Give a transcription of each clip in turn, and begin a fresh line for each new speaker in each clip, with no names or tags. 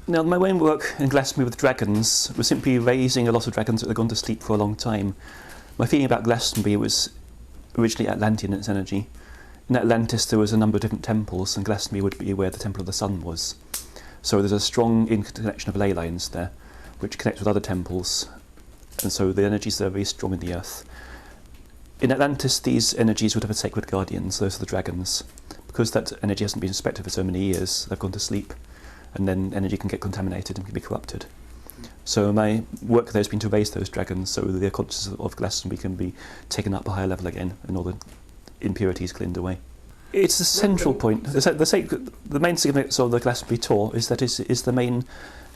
Now, my main work in Glastonbury with dragons was simply raising a lot of dragons that had gone to sleep for a long time. My feeling about Glastonbury was originally Atlantean in its energy. In Atlantis there was a number of different temples, and Glastonbury would be where the Temple of the Sun was. So there's a strong interconnection of ley lines there, which connect with other temples, and so the energies there are very strong in the earth. In Atlantis, these energies would have a sacred guardians, those are the dragons. Because that energy hasn't been respected for so many years, they've gone to sleep, and then energy can get contaminated and can be corrupted. So my work there has been to raise those dragons so the consciousness of Glastonbury can be taken up a higher level again and all the impurities cleaned away. It's the central point. The main significance of the Glastonbury tour is that it is the main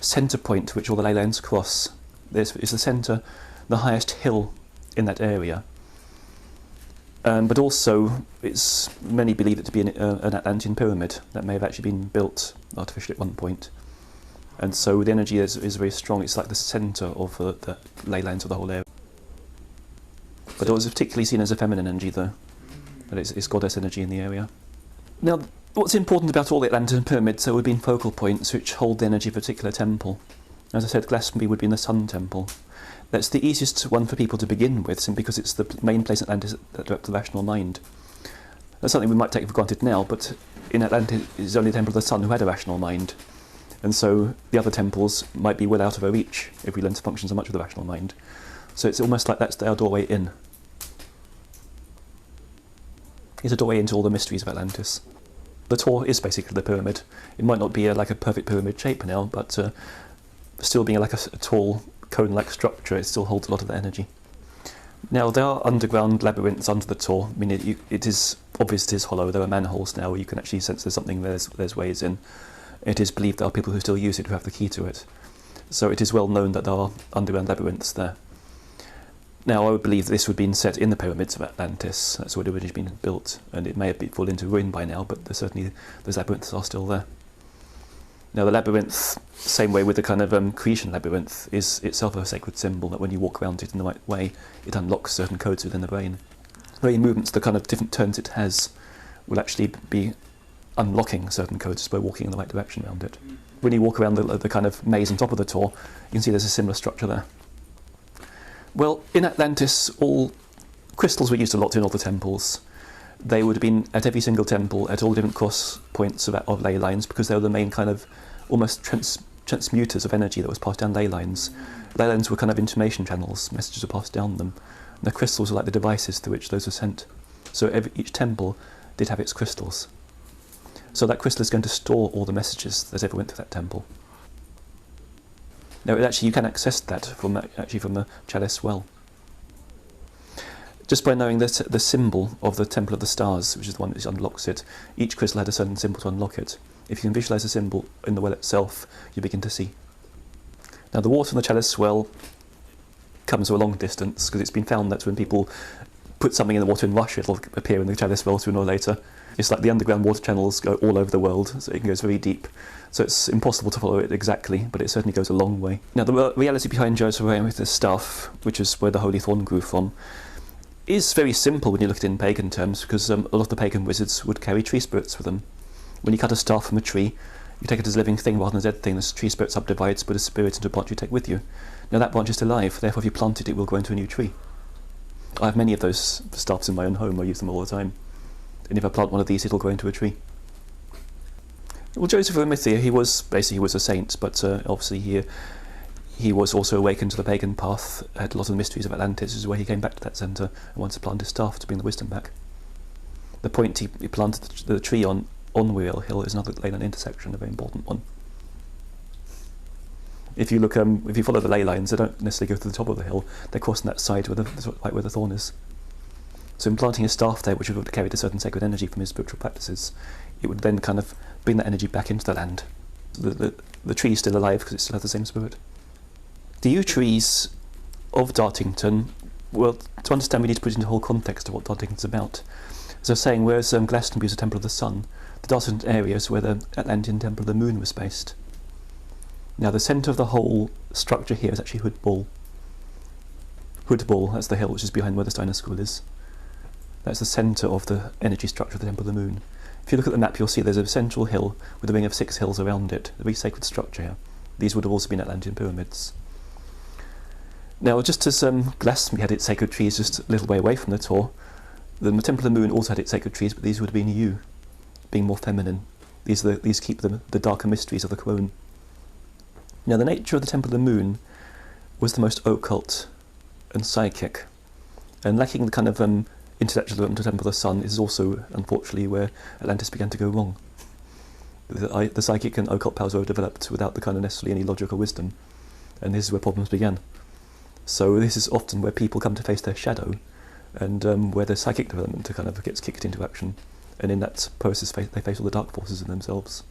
centre point which all the ley lines cross. It's the centre, the highest hill in that area. But also, many believe it to be an Atlantean pyramid that may have actually been built artificially at one point. And so the energy is very strong. It's like the centre of the ley lines of the whole area. But it was particularly seen as a feminine energy, though. But it's goddess energy in the area. Now, what's important about all the Atlantean pyramids, there would have been focal points which hold the energy of a particular temple. As I said, Glastonbury would be in the Sun Temple. That's the easiest one for people to begin with, simply because it's the main place in Atlantis that directs the rational mind. That's something we might take for granted now, but in Atlantis it's only the Temple of the Sun who had a rational mind. And so the other temples might be well out of our reach if we learn to function so much with the rational mind. So it's almost like that's our doorway in. It's a doorway into all the mysteries of Atlantis. The tour is basically the pyramid. It might not be like a perfect pyramid shape now, but still being like a tall cone-like structure, it still holds a lot of the energy. Now, there are underground labyrinths under the tour. I mean, it is obvious it is hollow. There are manholes now where you can actually sense there's something, there's ways in. It is believed there are people who still use it who have the key to it. So it is well known that there are underground labyrinths there. Now, I would believe this would have been set in the pyramids of Atlantis. That's where it would have been built, and it may have fallen into ruin by now, but certainly those labyrinths are still there. Now, the labyrinth, same way with the kind of Cretan labyrinth, is itself a sacred symbol that when you walk around it in the right way, it unlocks certain codes within the brain. The very movements, the kind of different turns it has, will actually be unlocking certain codes just by walking in the right direction around it. When you walk around the kind of maze on top of the tour, you can see there's a similar structure there. Well, in Atlantis, all crystals were used a lot in all the temples. They would have been at every single temple at all different cross points of ley lines, because they were the main kind of almost transmuters of energy that was passed down ley lines. Ley lines were kind of information channels, messages were passed down them. And the crystals were like the devices through which those were sent. So each temple did have its crystals. So that crystal is going to store all the messages that ever went through that temple. Now, you can access that from a chalice well. Just by knowing the symbol of the Temple of the Stars, which is the one that unlocks it, each crystal had a certain symbol to unlock it. If you can visualise the symbol in the well itself, you begin to see. Now, the water in the chalice well comes a long distance, because it's been found that when people put something in the water in Russia, it'll appear in the chalice well sooner or later. It's like the underground water channels go all over the world, so it goes very deep. So it's impossible to follow it exactly, but it certainly goes a long way. Now, the reality behind Jerusalem with the staff, which is where the Holy Thorn grew from, is very simple when you look at it in pagan terms, because a lot of the pagan wizards would carry tree spirits with them. When you cut a staff from a tree, you take it as a living thing rather than a dead thing. The tree spirit subdivides, put a spirit into a branch you take with you. Now, that branch is still alive, therefore if you plant it, it will grow into a new tree. I have many of those staffs in my own home. I use them all the time. And if I plant one of these, it'll grow into a tree. Well, Joseph of Arimathea, he was a saint, but obviously he was also awakened to the pagan path, had a lot of the mysteries of Atlantis, is where he came back to that centre and wanted to plant his staff to bring the wisdom back. The point he planted the tree on Weirell Hill is another ley line intersection, a very important one. If you look, if you follow the ley lines, they don't necessarily go to the top of the hill, they cross on that side where the thorn is. So in planting a staff there, which would have carried a certain sacred energy from his spiritual practices, it would then kind of bring that energy back into the land. The tree is still alive because it still has the same spirit. The yew trees of Dartington, well, to understand we need to put it into the whole context of what Dartington's about. As I was saying, whereas Glastonbury is a temple of the sun, the Dartington area is where the Atlantean temple of the moon was based. Now, the centre of the whole structure here is actually Hood Ball. Hood Ball, that's the hill which is behind where the Steiner School is. That's the centre of the energy structure of the Temple of the Moon. If you look at the map, you'll see there's a central hill with a ring of 6 hills around it, a very sacred structure here. These would have also been Atlantean pyramids. Now, just as Glastonbury had its sacred trees just a little way away from the Tor, the Temple of the Moon also had its sacred trees, but these would have been you, being more feminine. These keep the darker mysteries of the Crone. Now, the nature of the Temple of the Moon was the most occult and psychic, and lacking the kind of intellectual development of the Temple of the Sun is also, unfortunately, where Atlantis began to go wrong. The psychic and occult powers were developed without the kind of necessarily any logical wisdom, and this is where problems began. So this is often where people come to face their shadow, and where their psychic development kind of gets kicked into action, and in that process they face all the dark forces in themselves.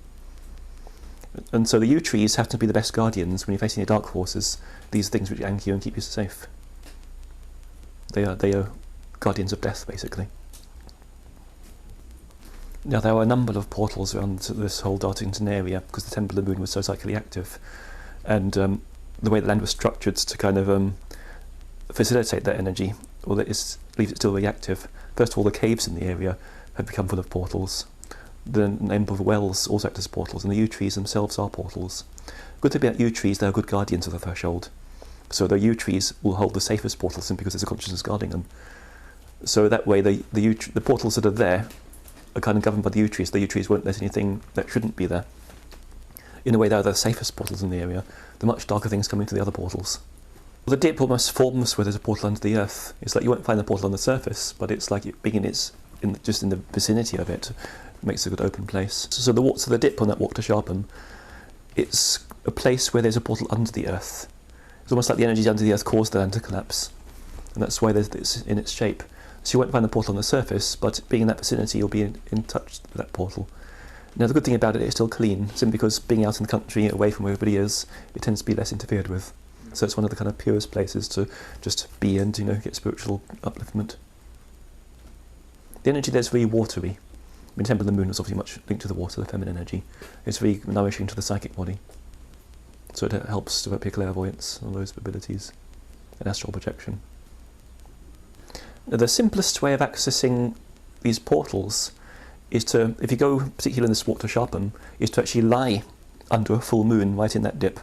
And so the yew trees have to be the best guardians when you're facing the dark forces. These are things which anchor you and keep you safe. They are guardians of death, basically. Now, there are a number of portals around this whole Dartington area because the Temple of the Moon was so psychically active, and the way the land was structured to kind of facilitate that energy, or that leaves it still very active. First of all, the caves in the area have become full of portals. The number of wells also act as portals, and the yew trees themselves are portals. Good thing about yew trees, they are good guardians of the threshold. So the yew trees will hold the safest portals simply because there's a consciousness guarding them. So that way, the portals that are there are kind of governed by the yew trees. The yew trees won't let anything that shouldn't be there. In a way, they're the safest portals in the area. The much darker things come into the other portals. Well, the dip almost forms where there's a portal under the earth. It's like you won't find the portal on the surface, but it's like being just in the vicinity of it makes a good open place. So the dip on that walk to Sharpham, it's a place where there's a portal under the earth. It's almost like the energies under the earth caused the land to collapse, and that's why it's in its shape. So you won't find the portal on the surface, but being in that vicinity, you'll be in touch with that portal. Now, the good thing about it, it's still clean, simply because being out in the country, away from where everybody is, it tends to be less interfered with. So it's one of the kind of purest places to just be and, get spiritual upliftment. The energy there's very watery. I mean, Temple of the Moon is obviously much linked to the water, the feminine energy. It's very nourishing to the psychic body. So it helps develop your clairvoyance and those abilities, and astral projection. Now, the simplest way of accessing these portals is to, if you go particularly in this walk to Sharpham, is to actually lie under a full moon right in that dip,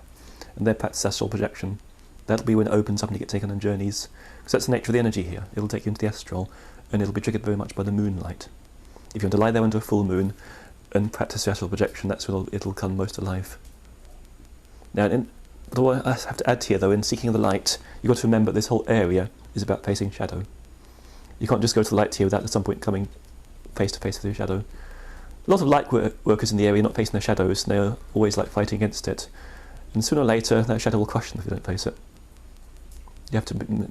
and there practice astral projection. That'll be when it opens up and you get taken on journeys, because that's the nature of the energy here. It'll take you into the astral, and it'll be triggered very much by the moonlight. If you want to lie there under a full moon and practice astral projection, that's when it'll come most alive. Now, what I have to add here, though, in seeking the light, you've got to remember this whole area is about facing shadow. You can't just go to the light here without at some point coming face to face with your shadow. A lot of light workers in the area are not facing their shadows, and they're always fighting against it. And sooner or later, that shadow will crush them if you don't face it. You have to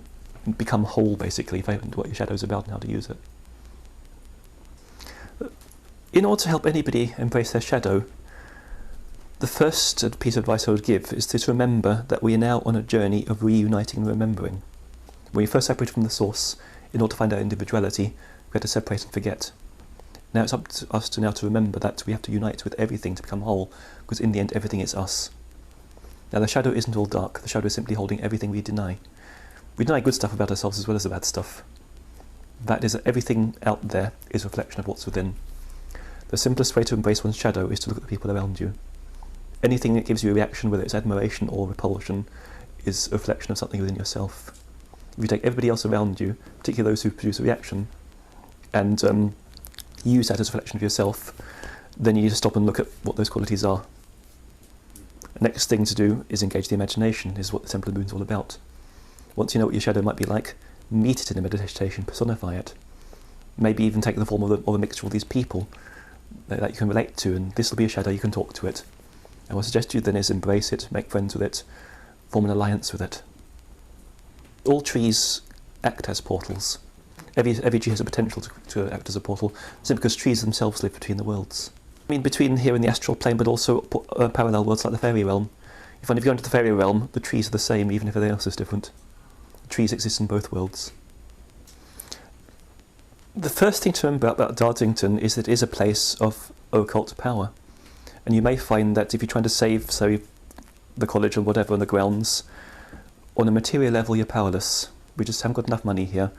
become whole, basically, find what your shadow is about and how to use it. In order to help anybody embrace their shadow, the first piece of advice I would give is to remember that we are now on a journey of reuniting and remembering. When we first separated from the source, in order to find our individuality, we had to separate and forget. Now it's up to us to remember that we have to unite with everything to become whole, because in the end everything is us. Now the shadow isn't all dark, the shadow is simply holding everything we deny. We deny good stuff about ourselves as well as the bad stuff. That is that everything out there is a reflection of what's within. The simplest way to embrace one's shadow is to look at the people around you. Anything that gives you a reaction, whether it's admiration or repulsion, is a reflection of something within yourself. If you take everybody else around you, particularly those who produce a reaction, and use that as a reflection of yourself, then you need to stop and look at what those qualities are. The next thing to do is engage the imagination, is what the Temple of the Moon is all about. Once you know what your shadow might be like, meet it in a meditation, personify it. Maybe even take the form of a mixture of these people that you can relate to, and this will be a shadow, you can talk to it. And what I suggest to you then is embrace it, make friends with it, form an alliance with it. All trees act as portals. Every tree has a potential to act as a portal, simply because trees themselves live between the worlds. I mean, between here and the astral plane, but also parallel worlds like the fairy realm. You find if you go into the fairy realm, the trees are the same, even if everything else is different. The trees exist in both worlds. The first thing to remember about Dartington is that it is a place of occult power. And you may find that if you're trying to save, say, the college or whatever on the grounds, on a material level you're powerless. We just haven't got enough money here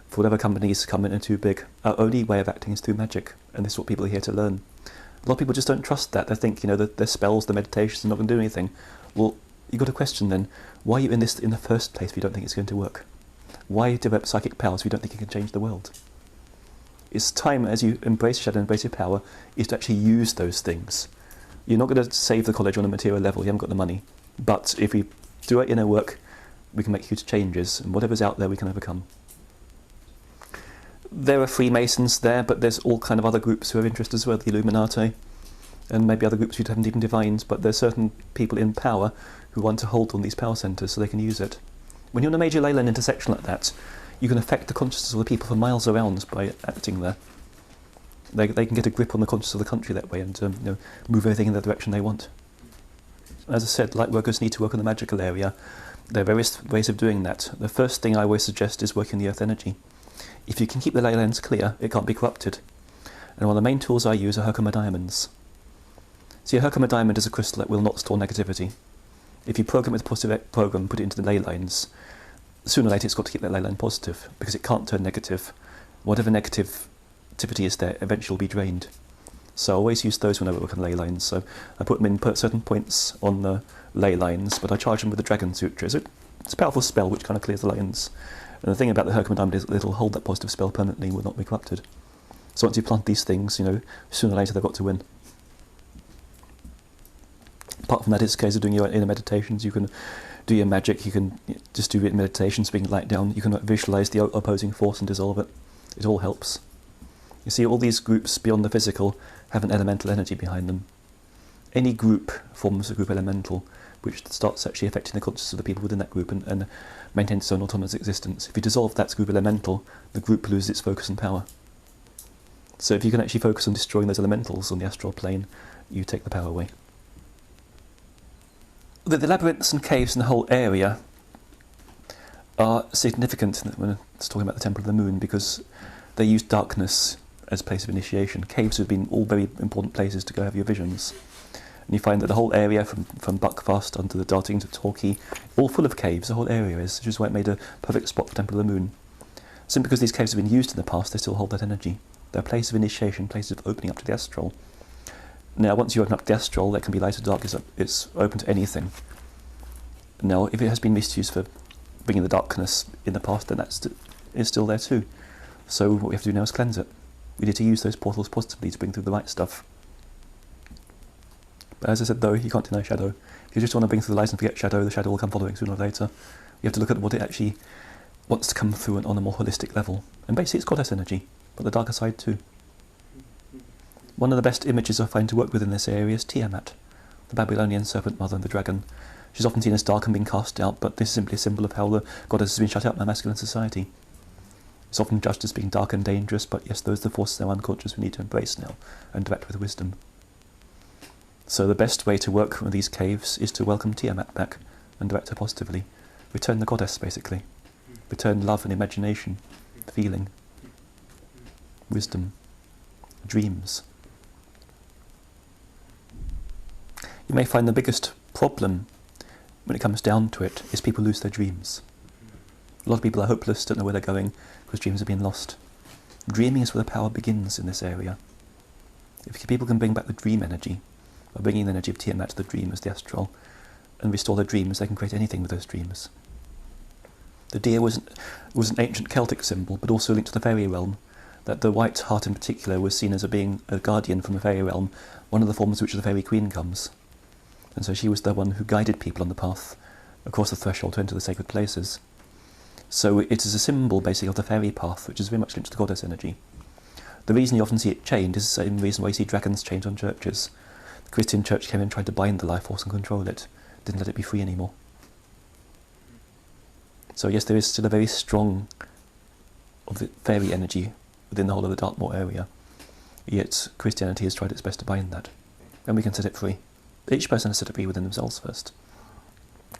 for whatever companies come in and too big. Our only way of acting is through magic, and this is what people are here to learn. A lot of people just don't trust that. They think, that their spells, the meditations are not going to do anything. Well, you've got to question then, why are you in this in the first place if you don't think it's going to work? Why develop psychic powers if you don't think you can change the world? It's time, as you embrace shadow and embrace your power, is to actually use those things. You're not going to save the college on a material level, you haven't got the money. But if we do our inner work, we can make huge changes, and whatever's out there we can overcome. There are Freemasons there, but there's all kind of other groups who have interest as well, the Illuminati, and maybe other groups we haven't even divined, but there's certain people in power who want to hold on these power centres so they can use it. When you're in a major ley line intersection like that, you can affect the consciousness of the people for miles around by acting there. They can get a grip on the consciousness of the country that way and move everything in the direction they want. As I said, light workers need to work on the magical area. There are various ways of doing that. The first thing I always suggest is working the earth energy. If you can keep the ley lines clear, it can't be corrupted. And one of the main tools I use are Herkimer diamonds. See, a Herkimer diamond is a crystal that will not store negativity. If you program it with a positive program, put it into the ley lines, sooner or later it's got to keep that ley line positive, because it can't turn negative. Whatever negativity is there eventually will be drained. So I always use those when I work on ley lines. So I put them in certain points on the ley lines, but I charge them with the Dragon Sutra. So it's a powerful spell which kind of clears the lines. And the thing about the Herkimer diamond is it'll hold that positive spell permanently and will not be corrupted. So once you plant these things, sooner or later they've got to win. Apart from that, it's a case of doing your inner meditations. You can do your magic, you can just do your meditations, bring light down, you can visualise the opposing force and dissolve it. It all helps. You see, all these groups beyond the physical have an elemental energy behind them. Any group forms a group elemental, which starts actually affecting the consciousness of the people within that group and maintains its own autonomous existence. If you dissolve that group elemental, the group loses its focus and power. So if you can actually focus on destroying those elementals on the astral plane, you take the power away. The labyrinths and caves in the whole area are significant when it's talking about the Temple of the Moon, because they use darkness as a place of initiation. Caves have been all very important places to go have your visions. And you find that the whole area, from Buckfast onto the Darting to Torquay, all full of caves, the whole area is, which is why it made a perfect spot for Temple of the Moon. Simply because these caves have been used in the past, they still hold that energy. They're a place of initiation, places of opening up to the astral. Now, once you open up the astral, that can be light or dark, it's open to anything. Now, if it has been misused for bringing the darkness in the past, then it's still there too. So what we have to do now is cleanse it. We need to use those portals positively to bring through the right stuff. But as I said though, you can't deny shadow. If you just want to bring through the light and forget shadow, the shadow will come following sooner or later. You have to look at what it actually wants to come through on a more holistic level. And basically it's goddess energy, but the darker side too. One of the best images I find to work with in this area is Tiamat, the Babylonian serpent mother and the dragon. She's often seen as dark and being cast out, but this is simply a symbol of how the goddess has been shut out by masculine society. It's often judged as being dark and dangerous, but yes, those are the forces that are unconscious we need to embrace now and direct with wisdom. So the best way to work with these caves is to welcome Tiamat back and direct her positively. Return the goddess, basically. Return love and imagination, feeling, wisdom, dreams. You may find the biggest problem when it comes down to it is people lose their dreams. A lot of people are hopeless, don't know where they're going, because dreams have been lost. Dreaming is where the power begins in this area. If people can bring back the dream energy, by bringing the energy of Tiamat to the dream as the astral, and restore their dreams, they can create anything with those dreams. The deer was an ancient Celtic symbol, but also linked to the fairy realm, that the white hart in particular was seen as being a guardian from the fairy realm, one of the forms which the fairy queen comes. And so she was the one who guided people on the path across the threshold to enter the sacred places. So it is a symbol, basically, of the fairy path, which is very much linked to the goddess energy. The reason you often see it chained is the same reason why you see dragons chained on churches. The Christian church came in and tried to bind the life force and control it, didn't let it be free anymore. So yes, there is still a very strong of the fairy energy within the whole of the Dartmoor area, yet Christianity has tried its best to bind that, and we can set it free. Each person has set it free within themselves first.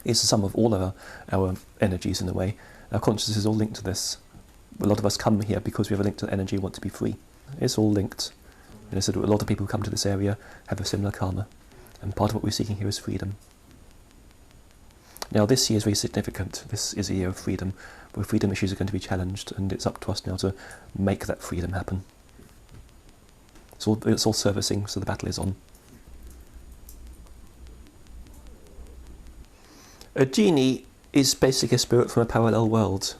It's the sum of all of our energies in a way. Our consciousness is all linked to this. A lot of us come here because we have a link to energy and want to be free. It's all linked. And so a lot of people who come to this area have a similar karma, and part of what we're seeking here is freedom. Now this year is very significant. This is a year of freedom, where freedom issues are going to be challenged, and it's up to us now to make that freedom happen. It's all servicing, so the battle is on. A genie is basically a spirit from a parallel world.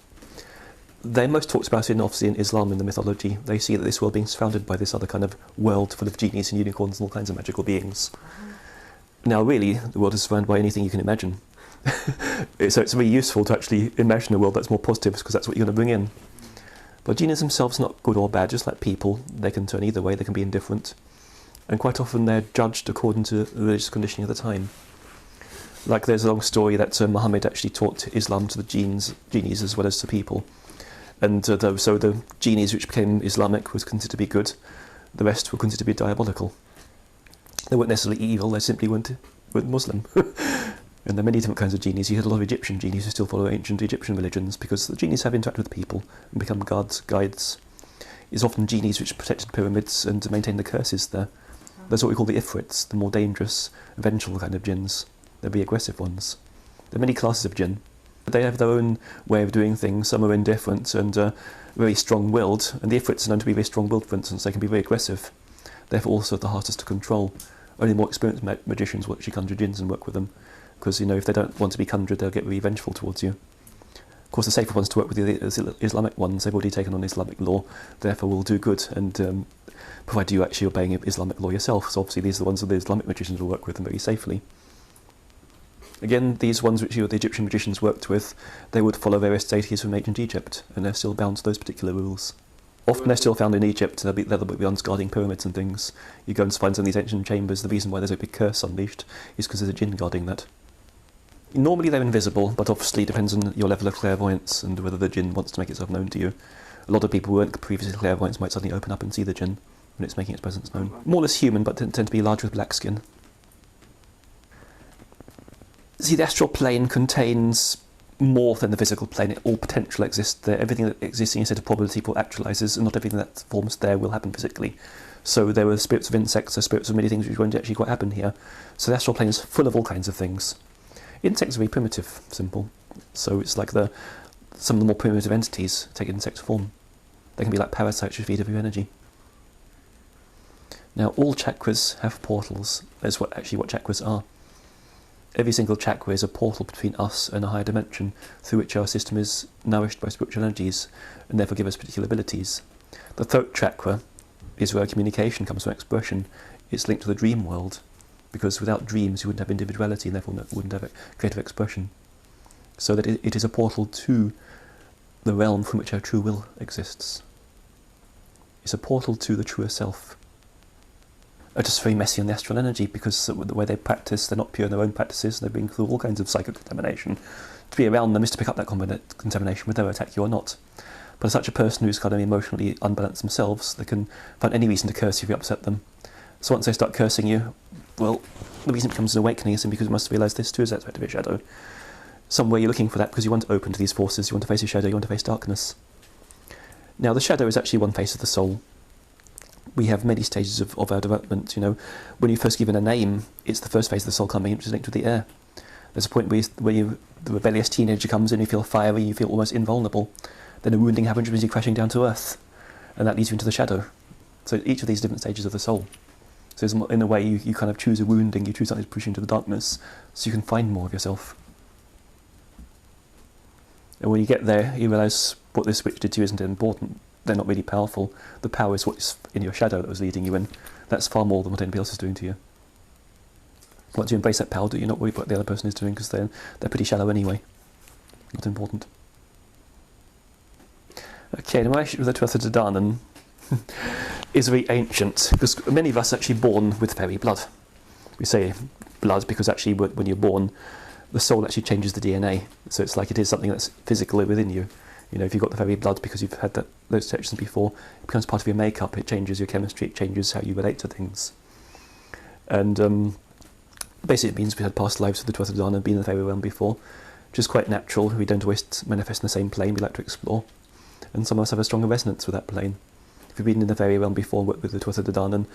They're most talked about obviously in Islam, in the mythology. They see that this world being surrounded by this other kind of world full of genies and unicorns and all kinds of magical beings. Now really, the world is surrounded by anything you can imagine. So it's very useful to actually imagine a world that's more positive, because that's what you're going to bring in. But genies themselves are not good or bad, just like people. They can turn either way, they can be indifferent. And quite often they're judged according to the religious conditioning of the time. Like there's a long story that Muhammad actually taught Islam to the genies as well as to people. And so the genies which became Islamic was considered to be good, the rest were considered to be diabolical. They weren't necessarily evil, they simply weren't Muslim. And there are many different kinds of genies. You had a lot of Egyptian genies who still follow ancient Egyptian religions, because the genies have interacted with people and become guides. It's often genies which protected pyramids and maintained the curses there. That's what we call the ifrits, the more dangerous, vengeful kind of jinns. They're the aggressive ones. There are many classes of jinn. They have their own way of doing things. Some are indifferent and very strong-willed, and the ifrits are known to be very strong-willed, for instance. They can be very aggressive, therefore also the hardest to control. Only more experienced magicians will actually conjure jinns and work with them, because if they don't want to be conjured, they'll get very vengeful towards you. Of course, the safer ones to work with are the Islamic ones. They've already taken on Islamic law, therefore will do good, and provided you actually obeying Islamic law yourself. So obviously these are the ones that the Islamic magicians will work with them very safely. Again, these ones which the Egyptian magicians worked with, they would follow various deities from ancient Egypt, and they're still bound to those particular rules. Often they're still found in Egypt. They're the ones guarding pyramids and things. You go and find some of these ancient chambers. The reason why there's a big curse unleashed is because there's a jinn guarding that. Normally they're invisible, but obviously it depends on your level of clairvoyance and whether the jinn wants to make itself known to you. A lot of people who weren't previously clairvoyants might suddenly open up and see the jinn when it's making its presence known. More or less human, but tend to be large with black skin. See, the astral plane contains more than the physical plane. All potential exists there. Everything that exists in a state of probability actualises, and not everything that forms there will happen physically. So there were spirits of insects, there are spirits of many things which won't actually quite happen here. So the astral plane is full of all kinds of things. Insects are very primitive, simple. So it's like some of the more primitive entities take insect form. They can be like parasites which feed off your energy. Now, all chakras have portals. That's what chakras are. Every single chakra is a portal between us and a higher dimension, through which our system is nourished by spiritual energies, and therefore give us particular abilities. The throat chakra is where communication comes from, expression. It's linked to the dream world, because without dreams you wouldn't have individuality, and therefore wouldn't have creative expression. So that it is a portal to the realm from which our true will exists. It's a portal to the truer self. Are just very messy on the astral energy, because the way they practice, they're not pure in their own practices, they're being through all kinds of psychic contamination. To be around them is to pick up that contamination, whether they attack you or not. But as such a person who's kind of emotionally unbalanced themselves, they can find any reason to curse you if you upset them. So once they start cursing you, well, the reason it becomes an awakening is because you must realise this too is an aspect of your shadow. Somewhere you're looking for that because you want to open to these forces, you want to face your shadow, you want to face darkness. Now the shadow is actually one face of the soul. We have many stages of our development. When you're first given a name, it's the first phase of the soul coming, which is linked with the air. There's a point where the rebellious teenager comes in, you feel fiery, you feel almost invulnerable. Then a wounding happens, which means you're crashing down to earth, and that leads you into the shadow. So each of these different stages of the soul. So in a way, you kind of choose a wounding, you choose something to push you into the darkness, so you can find more of yourself. And when you get there, you realise what this switch did to you isn't important. They're not really powerful. The power is what's in your shadow that was leading you in. That's far more than what anybody else is doing to you. Once you embrace that power, you're not worried about what the other person is doing, because they're pretty shallow anyway. Not important. Okay, now my issue with the Tuatha De Danann is very ancient, because many of us are actually born with fairy blood. We say blood because actually when you're born, the soul actually changes the DNA. So it's like it is something that's physically within you. If you've got the fairy blood because you've had those sections before, it becomes part of your makeup, it changes your chemistry, it changes how you relate to things. And basically it means we had past lives with the Tuatha De Danann and been in the fairy realm before, which is quite natural. We don't always manifest in the same plane, we like to explore. And some of us have a stronger resonance with that plane. If you've been in the fairy realm before with the Tuatha De Danann,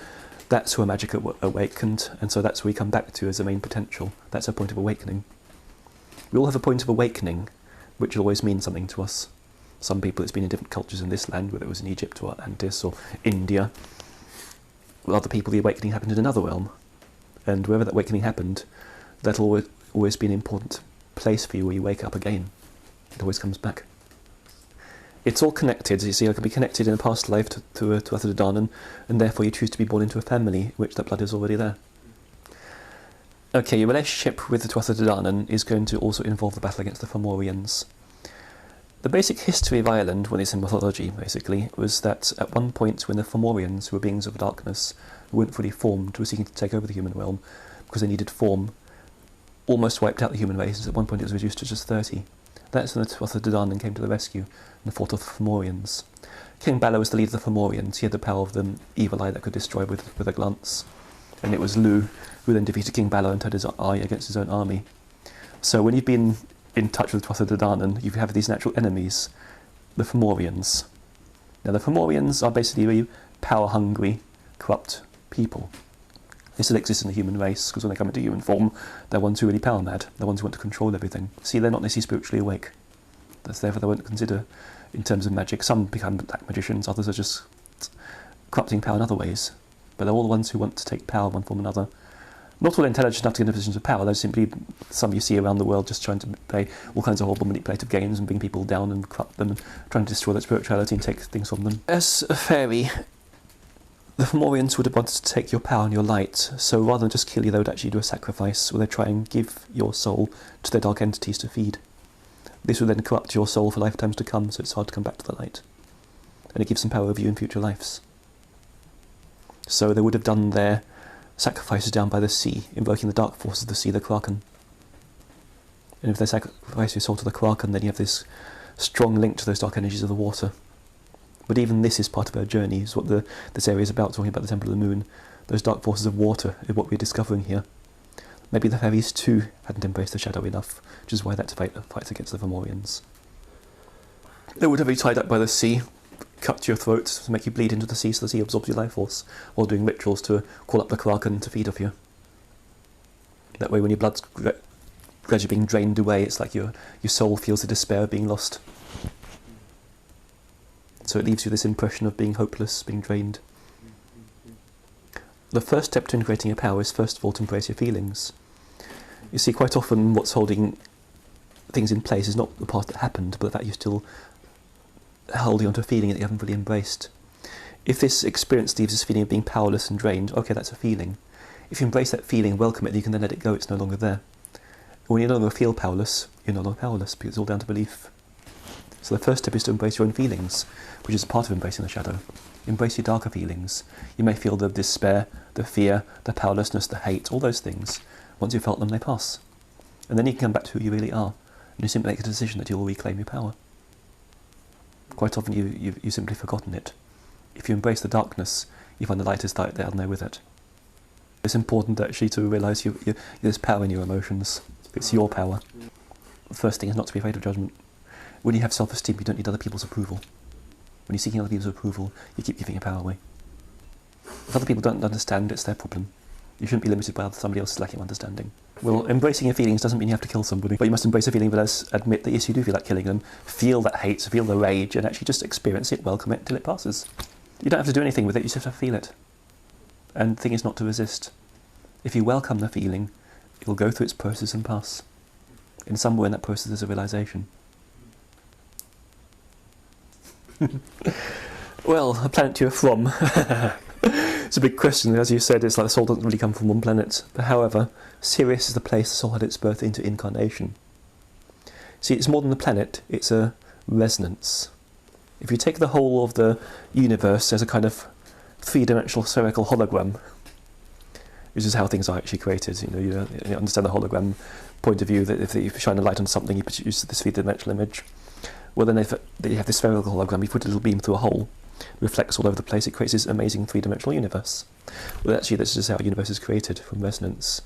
that's where magic awakened, and so that's where we come back to as the main potential. That's our point of awakening. We all have a point of awakening, which will always mean something to us. Some people it's been in different cultures in this land, whether it was in Egypt or Atlantis or India other people, the awakening happened in another realm. And wherever that awakening happened, that'll always be an important place for you where you wake up again. It always comes back. It's all connected. You see, I can be connected in a past life to Tuatha De Danann, and therefore you choose to be born into a family in which that blood is already there. Okay, your relationship with the Tuatha De Danann is going to also involve the battle against the Fomorians. The basic history of Ireland, when it's in mythology, basically, was that at one point when the Fomorians, who were beings of darkness, who weren't fully formed, were seeking to take over the human realm because they needed form, almost wiped out the human race. At one point it was reduced to just 30. That's when the Tuatha De Danann came to the rescue and fought off the Fomorians. King Bala was the leader of the Fomorians. He had the power of the evil eye that could destroy with a glance. And it was Lu who then defeated King Bala and turned his eye against his own army. So when you've been in touch with Tuatha De Danann, you have these natural enemies, the Fomorians. Now the Fomorians are basically really power-hungry, corrupt people. They still exist in the human race, because when they come into human form, they're ones who are really power-mad. They're ones who want to control everything. See, they're not necessarily spiritually awake. That's therefore they won't consider, in terms of magic, some become black magicians, others are just corrupting power in other ways. But they're all the ones who want to take power in one form or another. Not all intelligent enough to get into positions of power. There's simply some you see around the world just trying to play all kinds of horrible manipulative games and bring people down and corrupt them and trying to destroy their spirituality and take things from them. As a fairy, the Fomorians would have wanted to take your power and your light, so rather than just kill you, they would actually do a sacrifice where they try and give your soul to their dark entities to feed. This would then corrupt your soul for lifetimes to come, so it's hard to come back to the light. And it gives them power over you in future lives. So they would have done their sacrifices down by the sea, invoking the dark forces of the sea, the Kraken. And if they sacrifice your soul to the Kraken, then you have this strong link to those dark energies of the water. But even this is part of our journey, is what this area is about, talking about the Temple of the Moon. Those dark forces of water is what we're discovering here. Maybe the fairies too hadn't embraced the shadow enough, which is why that fight against the Fomorians. They would have you tied up by the sea, cut to your throat to make you bleed into the sea so the sea absorbs your life force, while doing rituals to call up the Kraken to feed off you. That way when your blood's gradually being drained away, it's like your soul feels the despair of being lost. So it leaves you this impression of being hopeless, being drained. The first step to integrating your power is first of all to embrace your feelings. You see, quite often what's holding things in place is not the part that happened, but the fact you're still holding onto a feeling that you haven't fully embraced. If this experience leaves this feeling of being powerless and drained, okay, that's a feeling. If you embrace that feeling, welcome it, you can then let it go, it's no longer there. When you no longer feel powerless, you're no longer powerless, because it's all down to belief. So the first step is to embrace your own feelings, which is part of embracing the shadow. Embrace your darker feelings. You may feel the despair, the fear, the powerlessness, the hate, all those things. Once you've felt them, they pass. And then you can come back to who you really are, and you simply make a decision that you'll reclaim your power. Quite often you've simply forgotten it. If you embrace the darkness, you find the light is there and there with it. It's important actually to realise there's power in your emotions. It's your power. The first thing is not to be afraid of judgment. When you have self-esteem, you don't need other people's approval. When you're seeking other people's approval, you keep giving your power away. If other people don't understand, it's their problem. You shouldn't be limited by somebody else's lack of understanding. Well, embracing your feelings doesn't mean you have to kill somebody, but you must embrace a feeling, but admit that yes, you do feel like killing them, feel that hate, feel the rage, and actually just experience it, welcome it, till it passes. You don't have to do anything with it, you just have to feel it. And the thing is not to resist. If you welcome the feeling, it will go through its process and pass. In some way in that process there's a realisation. Well, a planet you're from. It's a big question. As you said, it's like the soul doesn't really come from one planet. But however, Sirius is the place the soul had its birth into incarnation. See, it's more than a planet, it's a resonance. If you take the whole of the universe as a kind of three-dimensional spherical hologram, which is how things are actually created, you understand the hologram point of view, that if you shine a light on something, you produce this three-dimensional image. Well, then if you have this spherical hologram, you put a little beam through a hole, it reflects all over the place, it creates this amazing three-dimensional universe. Well, actually, this is how the universe is created, from resonance.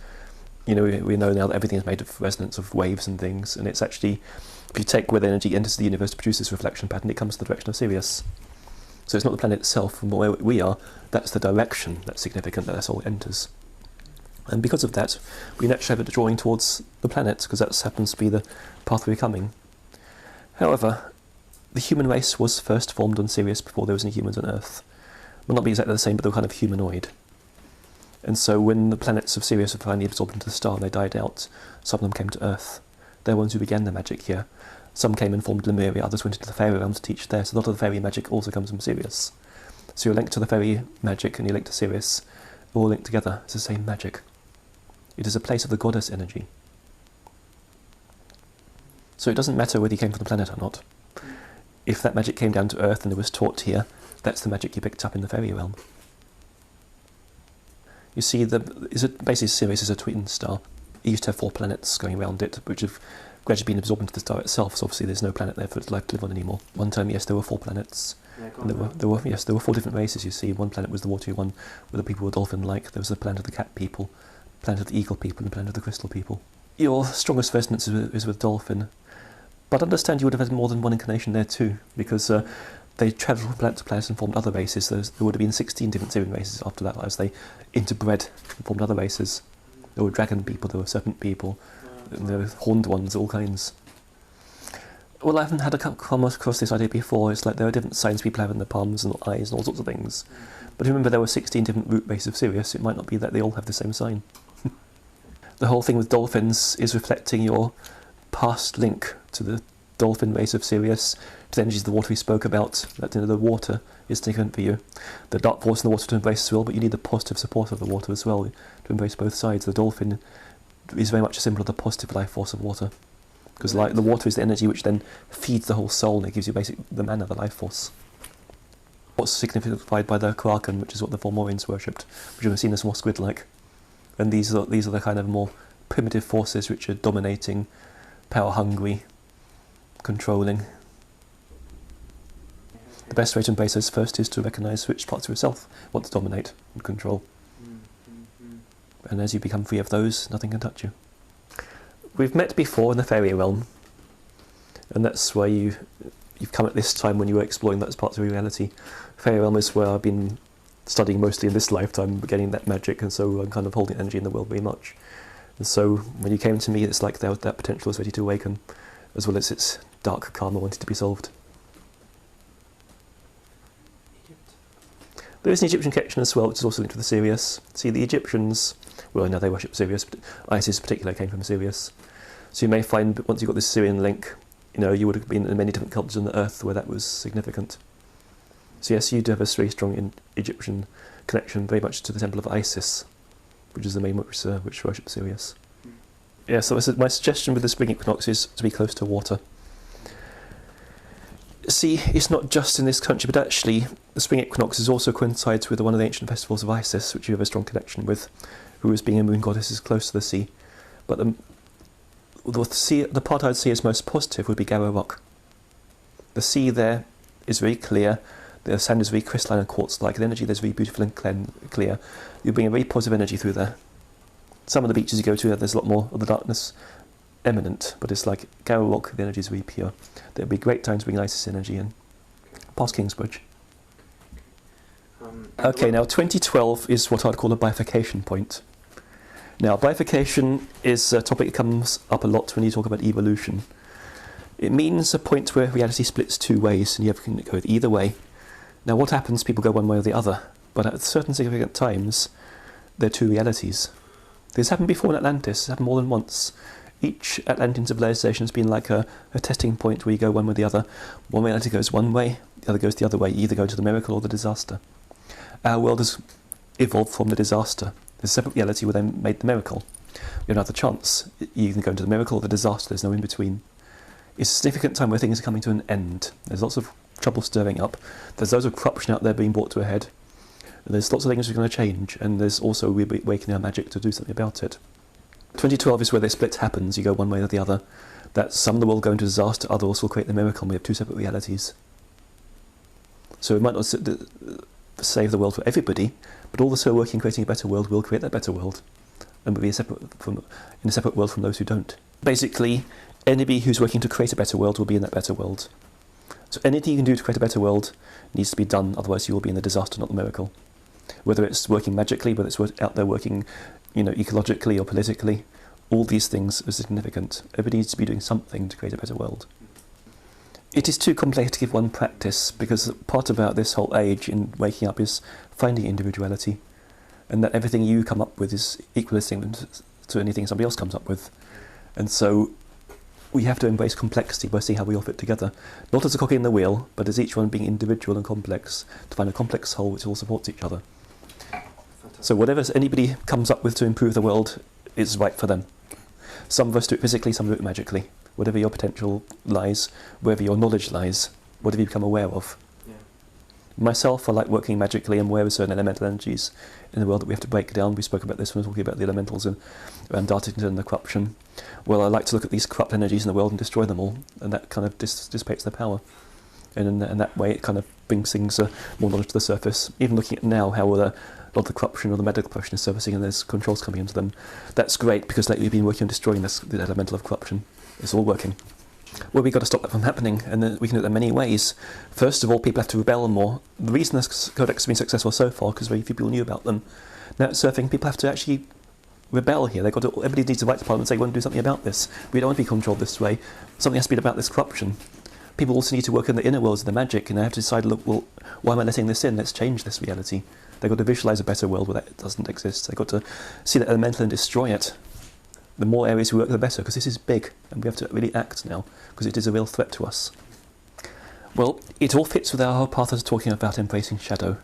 We know now that everything is made of resonance of waves and things, and it's actually, if you take where the energy enters the universe to produce this reflection pattern, it comes to the direction of Sirius. So it's not the planet itself, from where we are, that's the direction that's significant that our soul enters. And because of that, we naturally have it drawing towards the planet, because that happens to be the path we're coming. However, the human race was first formed on Sirius before there was any humans on Earth. Well, not be exactly the same, but they were kind of humanoid. And so when the planets of Sirius were finally absorbed into the star and they died out, some of them came to Earth. They're ones who began the magic here. Some came and formed Lemuria, others went into the fairy realm to teach there. So a lot of the fairy magic also comes from Sirius. So your link to the fairy magic and your link to Sirius are all linked together. It's the same magic. It is a place of the goddess energy. So it doesn't matter whether you came from the planet or not. If that magic came down to Earth and it was taught here, that's the magic you picked up in the fairy realm. You see, basically Sirius is a twin star. It used to have 4 planets going around it, which have gradually been absorbed into the star itself, so obviously there's no planet there for life to live on anymore. One time, yes, there were 4 planets. And there were 4 different races, you see. One planet was the watery one, where the people were dolphin-like. There was the planet of the cat people, planet of the eagle people, and planet of the crystal people. Your strongest resonance is with dolphin. But understand you would have had more than one incarnation there too, because they travelled from planet to planet and formed other races. There would have been 16 different Sirian races after that, as they interbred and formed other races. There were dragon people, there were serpent people, and there were horned ones, all kinds. Well, I haven't had come across this idea before. It's like there are different signs people have in their palms and eyes and all sorts of things. But remember, there were 16 different root races of Sirius. It might not be that they all have the same sign. The whole thing with dolphins is reflecting your past link to the dolphin race of Sirius, to the energies of the water we spoke about, that the water is different for you. The dark force in the water to embrace as well, but you need the positive support of the water as well to embrace both sides. The dolphin is very much a symbol of the positive life force of water, because like the water is the energy which then feeds the whole soul and it gives you the mana, the life force. What's signified by the Kraken, which is what the Formorians worshipped, which are seen as more squid-like. And these are the kind of more primitive forces which are dominating, power-hungry, controlling. The best way to embrace those first is to recognise which parts of yourself want to dominate and control. And as you become free of those, nothing can touch you. We've met before in the fairy realm, and that's why you've come at this time when you were exploring those parts of reality. Fairy realm is where I've been studying mostly in this lifetime, getting that magic, and so I'm kind of holding energy in the world very much. And so when you came to me, it's like that potential is ready to awaken, as well as its dark karma wanted to be solved. There is an Egyptian connection as well, which is also linked to the Sirius. See, the Egyptians, well, no, they worship Sirius, but Isis in particular came from Sirius. So you may find, once you've got this Syrian link, you would have been in many different cultures on the earth where that was significant. So yes, you do have a very strong Egyptian connection, very much to the temple of Isis, which is the main which worships Sirius. Yeah, so my suggestion with the spring equinox is to be close to water. See, it's not just in this country, but actually the spring equinox also coincides with one of the ancient festivals of Isis, which you have a strong connection with, who, as being a moon goddess, is close to the sea. But the part I'd say is most positive would be Garrow Rock. The sea there is very clear, the sand is very crystalline and quartz-like, the energy there is very beautiful and clear. You bring a very positive energy through there. Some of the beaches you go to, there's a lot more of the darkness eminent, but it's like Garrow Rock, the energy is really pure. There'd be great time to bring Isis energy in. Past Kingsbridge. Okay, now 2012 is what I'd call a bifurcation point. Now, bifurcation is a topic that comes up a lot when you talk about evolution. It means a point where reality splits 2 ways, and you can go either way. Now, what happens? People go one way or the other, but at certain significant times, there are 2 realities. This happened before in Atlantis. It's happened more than once. Each Atlantean civilization has been like a testing point where you go one way or the other. One reality goes one way, the other goes the other way. You either go to the miracle or the disaster. Our world has evolved from the disaster. There's a separate reality where they made the miracle. You have another chance. You can go into the miracle or the disaster. There's no in between. It's a significant time where things are coming to an end. There's lots of trouble stirring up. There's loads of corruption out there being brought to a head. There's lots of things that are going to change, and there's also we're awakening our magic to do something about it. 2012 is where the split happens. You go one way or the other. That some of the world go into disaster, others will create the miracle, and we have 2 separate realities. So we might not save the world for everybody, but all those who are working creating a better world will create that better world, and will be in a separate world from those who don't. Basically, anybody who's working to create a better world will be in that better world. So anything you can do to create a better world needs to be done, otherwise you will be in the disaster, not the miracle. Whether it's working magically, whether it's out there working, ecologically or politically, all these things are significant. Everybody needs to be doing something to create a better world. It is too complex to give one practice, because part about this whole age in waking up is finding individuality. and that everything you come up with is equalising to anything somebody else comes up with. And so we have to embrace complexity by seeing how we all fit together, not as a cog in the wheel, but as each one being individual and complex, to find a complex whole which all supports each other. Fantastic. So whatever anybody comes up with to improve the world is right for them. Some of us do it physically, some do it magically. Whatever your potential lies, wherever your knowledge lies, whatever you become aware of. Yeah. Myself, I like working magically and aware of certain elemental energies in the world that we have to break down. We spoke about this when we were talking about the elementals and Dartington and the corruption. Well, I like to look at these corrupt energies in the world and destroy them all, and that kind of dissipates their power. And in that way, it kind of brings things more knowledge to the surface. Even looking at now how a lot of the corruption or the medical corruption is surfacing and there's controls coming into them, that's great because lately we've been working on destroying the elemental of corruption. It's all working. Well, we've got to stop that from happening, and we can do it in many ways. First of all, people have to rebel more. The reason this codex has been successful so far because very few people knew about them. Now at surfing, people have to actually rebel here. They've got to, everybody needs to write to Parliament and say, we want to do something about this. We don't want to be controlled this way. Something has to be about this corruption. People also need to work in the inner worlds of the magic, and they have to decide, look, well, why am I letting this in? Let's change this reality. They've got to visualise a better world where that doesn't exist. They've got to see that elemental and destroy it. The more areas we work, the better, because this is big, and we have to really act now, because it is a real threat to us. Well, it all fits with our whole path of talking about embracing shadow.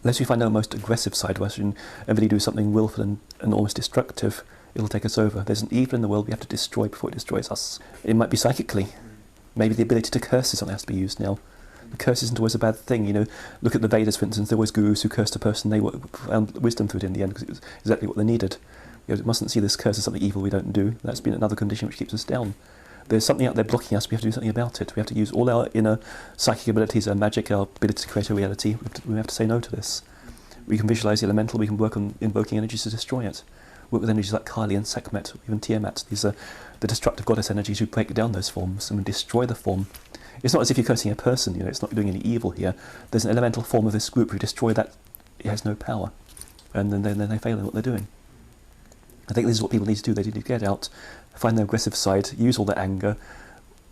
Unless we find our most aggressive side of us and really do something willful and almost destructive, it'll take us over. There's an evil in the world we have to destroy before it destroys us. It might be psychically. Maybe the ability to curse is something that has to be used now. The curse isn't always a bad thing, you know. Look at the Vedas, for instance. There was gurus who cursed a person, they found wisdom through it in the end, because it was exactly what they needed. You know, we mustn't see this curse as something evil we don't do. That's been another condition which keeps us down. There's something out there blocking us, we have to do something about it. We have to use all our inner psychic abilities, our magic, our ability to create a reality. We have to say no to this. We can visualise the elemental, we can work on invoking energies to destroy it. Work with energies like Kali and Sekhmet, or even Tiamat. These are the destructive goddess energies who break down those forms and destroy the form. It's not as if you're cursing a person, you know, it's not doing any evil here. There's an elemental form of this group who destroy that, it has no power. And then they fail in what they're doing. I think this is what people need to do. They need to get out, find their aggressive side, use all their anger,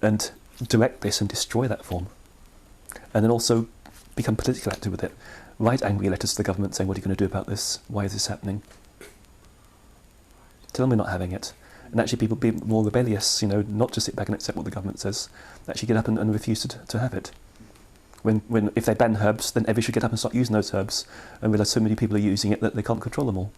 and direct this and destroy that form. And then also become politically active with it. Write angry letters to the government saying, what are you going to do about this? Why is this happening? Tell them we're not having it. And actually people be more rebellious, you know, not just sit back and accept what the government says. Actually get up and refuse to have it. If they ban herbs, then everybody should get up and start using those herbs and realise so many people are using it that they can't control them all.